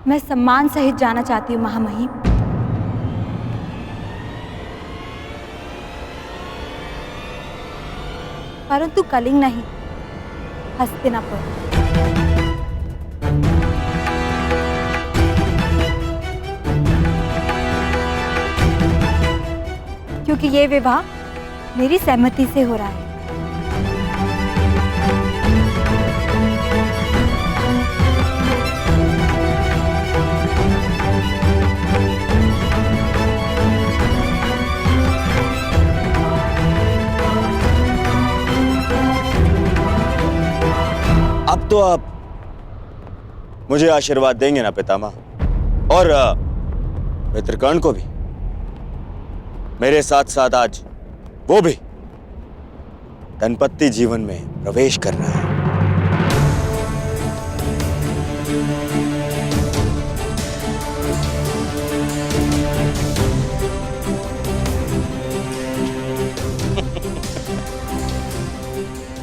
मैं सम्मान सहित जाना चाहती हूँ महामहिम। परंतु कलिंग नहीं, हस्तिनापुर। क्योंकि ये विवाह मेरी सहमति से हो रहा है। अब तो आप मुझे आशीर्वाद देंगे ना पितामह, और मित्रकर्ण को भी। मेरे साथ साथ आज वो भी दंपत्ति जीवन में प्रवेश कर रहा है।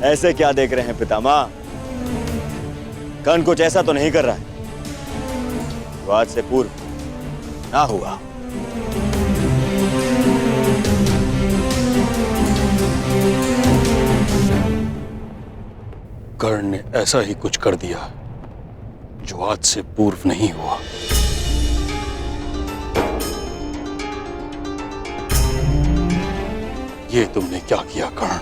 ऐसे क्या देख रहे हैं पितामह? कर्ण कुछ ऐसा तो नहीं कर रहा है जो आज से पूर्व ना हुआ। कर्ण ने ऐसा ही कुछ कर दिया जो आज से पूर्व नहीं हुआ। ये तुमने क्या किया कर्ण?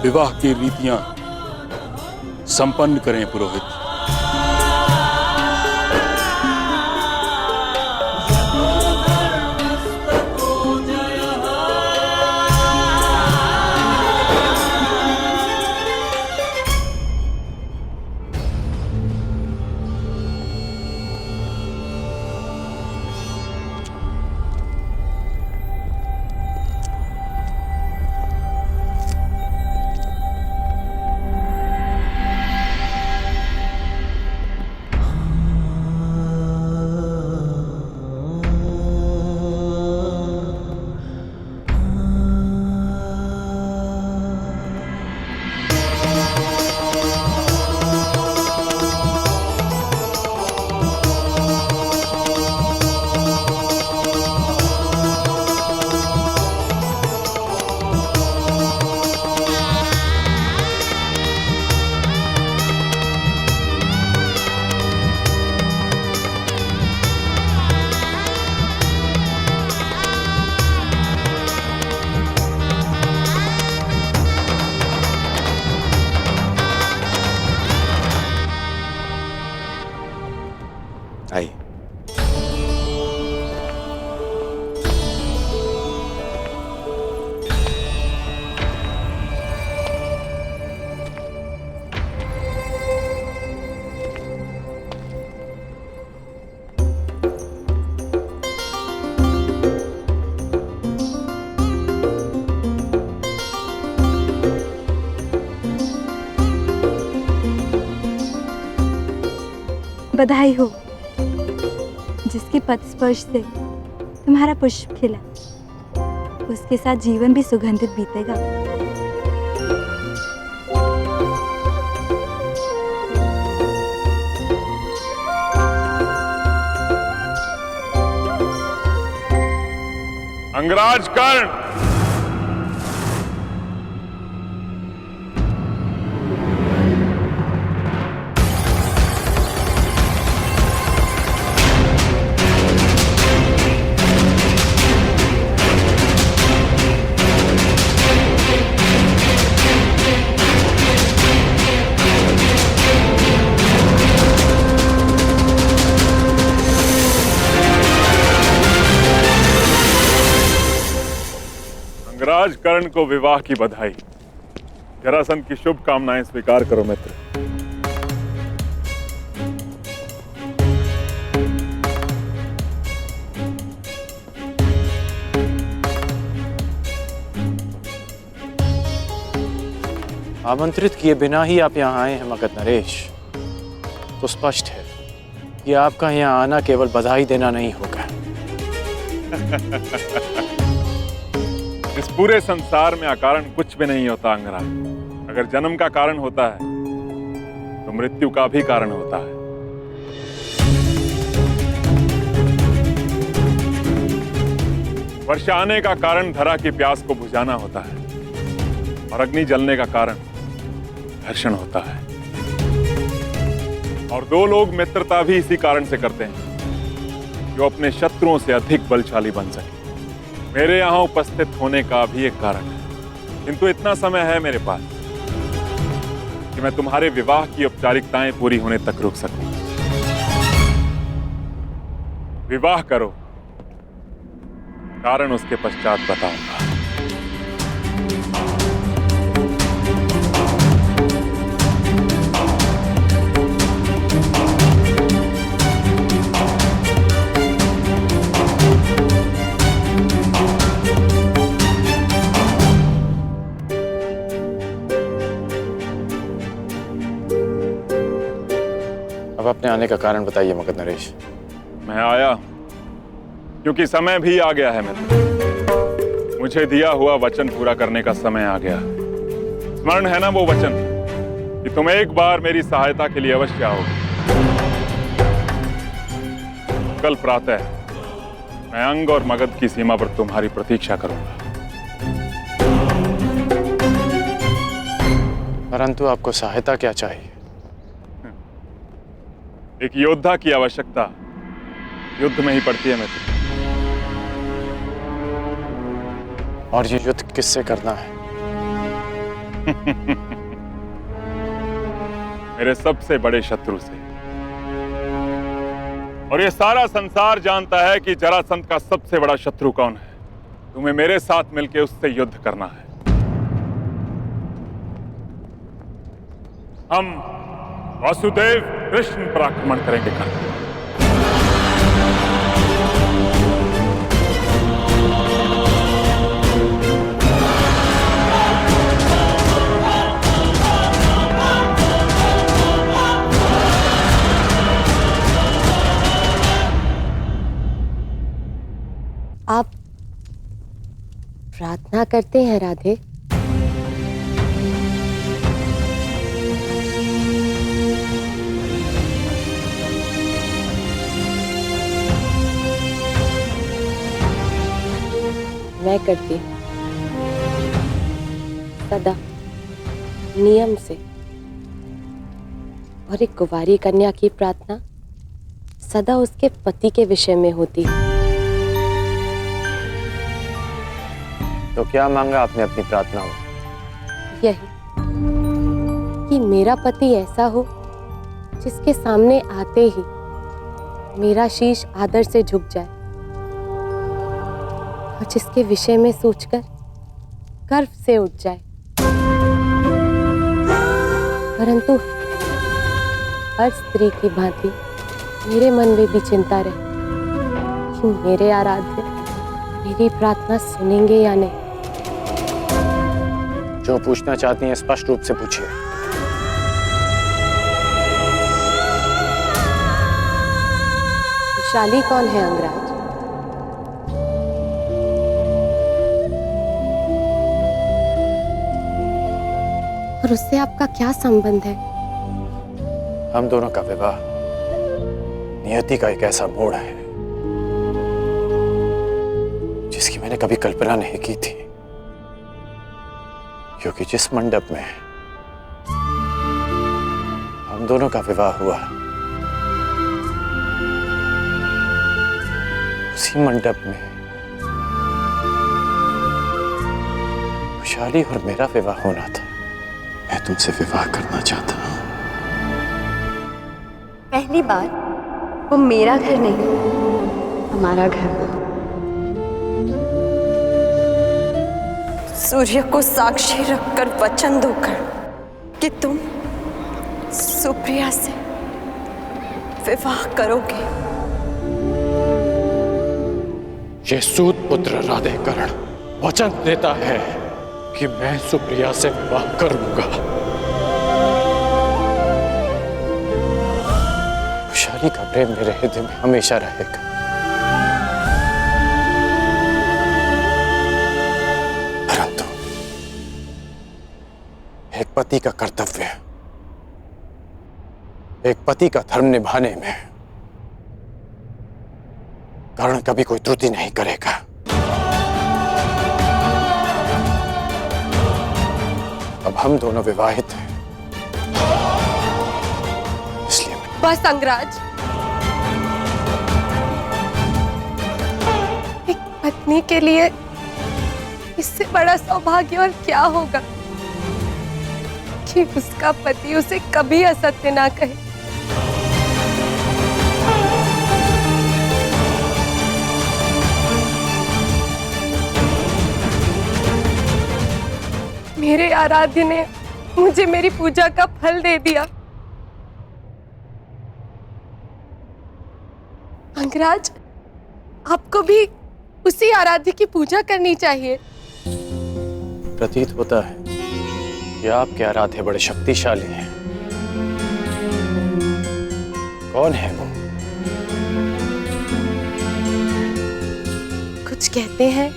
विवाह की रीतियां संपन्न करें पुरोहित। आइए। बधाई हो जिसके पद स्पर्श से तुम्हारा पुष्प खिला, उसके साथ जीवन भी सुगंधित बीतेगा। अंगराज कर्ण, अंगराज कर्ण को विवाह की बधाई। जरासंध की शुभकामनाएं स्वीकार करो मित्र। आमंत्रित किए बिना ही आप यहाँ आए हैं मगध नरेश, तो स्पष्ट है कि आपका यहाँ आना केवल बधाई देना नहीं होगा। इस पूरे संसार में अकारण कुछ भी नहीं होता अंगराज। अगर जन्म का कारण होता है तो मृत्यु का भी कारण होता है। वर्षा आने का कारण धरा की प्यास को बुझाना होता है और अग्नि जलने का कारण घर्षण होता है। और दो लोग मित्रता भी इसी कारण से करते हैं, जो अपने शत्रुओं से अधिक बलशाली बन सके। मेरे यहां उपस्थित होने का भी एक कारण है, किंतु इतना समय है मेरे पास कि मैं तुम्हारे विवाह की औपचारिकताएं पूरी होने तक रुक सकूं। विवाह करो, कारण उसके पश्चात बताऊंगा। अब अपने आने का कारण बताइए मगध नरेश। मैं आया क्योंकि समय भी आ गया है मित्र। मुझे दिया हुआ वचन पूरा करने का समय आ गया। स्मरण है ना वो वचन कि तुम एक बार मेरी सहायता के लिए अवश्य आओगे। कल प्रातः मैं अंग और मगध की सीमा पर तुम्हारी प्रतीक्षा करूंगा। परंतु आपको सहायता क्या चाहिए? एक योद्धा की आवश्यकता युद्ध में ही पड़ती है मित्र। और ये युद्ध किससे करना है? मेरे सबसे बड़े शत्रु से। और ये सारा संसार जानता है कि जरासंध का सबसे बड़ा शत्रु कौन है। तुम्हें मेरे साथ मिलकर उससे युद्ध करना है। हम वासुदेव कृष्ण पर आक्रमण करेंगे कल। आप प्रार्थना करते हैं राधे? मैं करती हूँ सदा नियम से। और एक कुंवारी कन्या की प्रार्थना सदा उसके पति के विषय में होती है। तो क्या मांगा आपने अपनी प्रार्थना में? यही कि मेरा पति ऐसा हो जिसके सामने आते ही मेरा शीश आदर से झुक जाए और जिसके विषय में सोचकर गर्व से उठ जाए। परंतु हर स्त्री की भांति मेरे मन में भी चिंता रहे कि मेरे आराध्य मेरी प्रार्थना सुनेंगे या नहीं। जो पूछना चाहती हैं स्पष्ट रूप से पूछिए। विशाली कौन है अंगराज? और उससे आपका क्या संबंध है? हम दोनों का विवाह नियति का एक ऐसा मोड़ है जिसकी मैंने कभी कल्पना नहीं की थी। क्योंकि जिस मंडप में हम दोनों का विवाह हुआ उसी मंडप में विशाली और मेरा विवाह होना था। मैं तुमसे विवाह करना चाहता हूं। पहली बार वो मेरा घर नहीं, हमारा घर। सूर्य को साक्षी रखकर वचन दोकर कि तुम सुप्रिया से विवाह करोगे। ये सूत पुत्र राधेकरण वचन देता है कि मैं सुप्रिया से विवाह करूंगा। रानी का प्रेम मेरे हृदय में हमेशा रहेगा। परंतु एक पति का कर्तव्य, एक पति का धर्म निभाने में कर्ण कभी कोई त्रुटि नहीं करेगा। अब हम दोनों विवाहित हैं, इसलिए बस अंगराज, एक पत्नी के लिए इससे बड़ा सौभाग्य और क्या होगा कि उसका पति उसे कभी असत्य ना कहे। मेरे आराध्य ने मुझे मेरी पूजा का फल दे दिया। अंगराज, आपको भी उसी आराध्य की पूजा करनी चाहिए। प्रतीत होता है कि आपके आराध्य बड़े शक्तिशाली हैं। कौन है वो? कुछ कहते हैं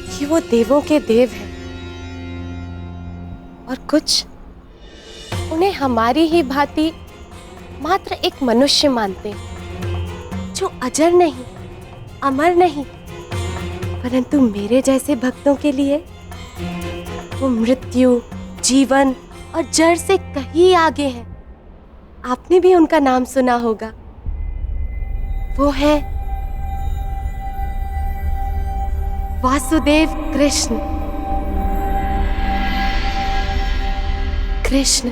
कि वो देवों के देव हैं और कुछ उन्हें हमारी ही भांति मात्र एक मनुष्य मानते हैं, जो अजर नहीं, अमर नहीं, परंतु मेरे जैसे भक्तों के लिए वो मृत्यु, जीवन और जड़ से कहीं आगे है। आपने भी उनका नाम सुना होगा। वो है वासुदेव कृष्ण। कृष्ण,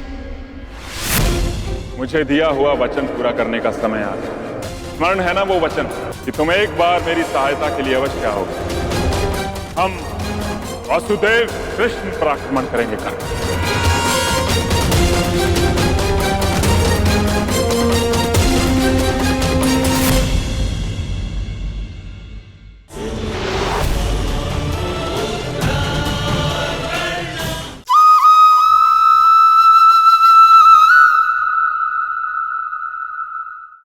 मुझे दिया हुआ वचन पूरा करने का समय आ गया। स्मरण है ना वो वचन कि तुम एक बार मेरी सहायता के लिए अवश्य आओगे। हम वासुदेव कृष्ण पर आक्रमण करेंगे।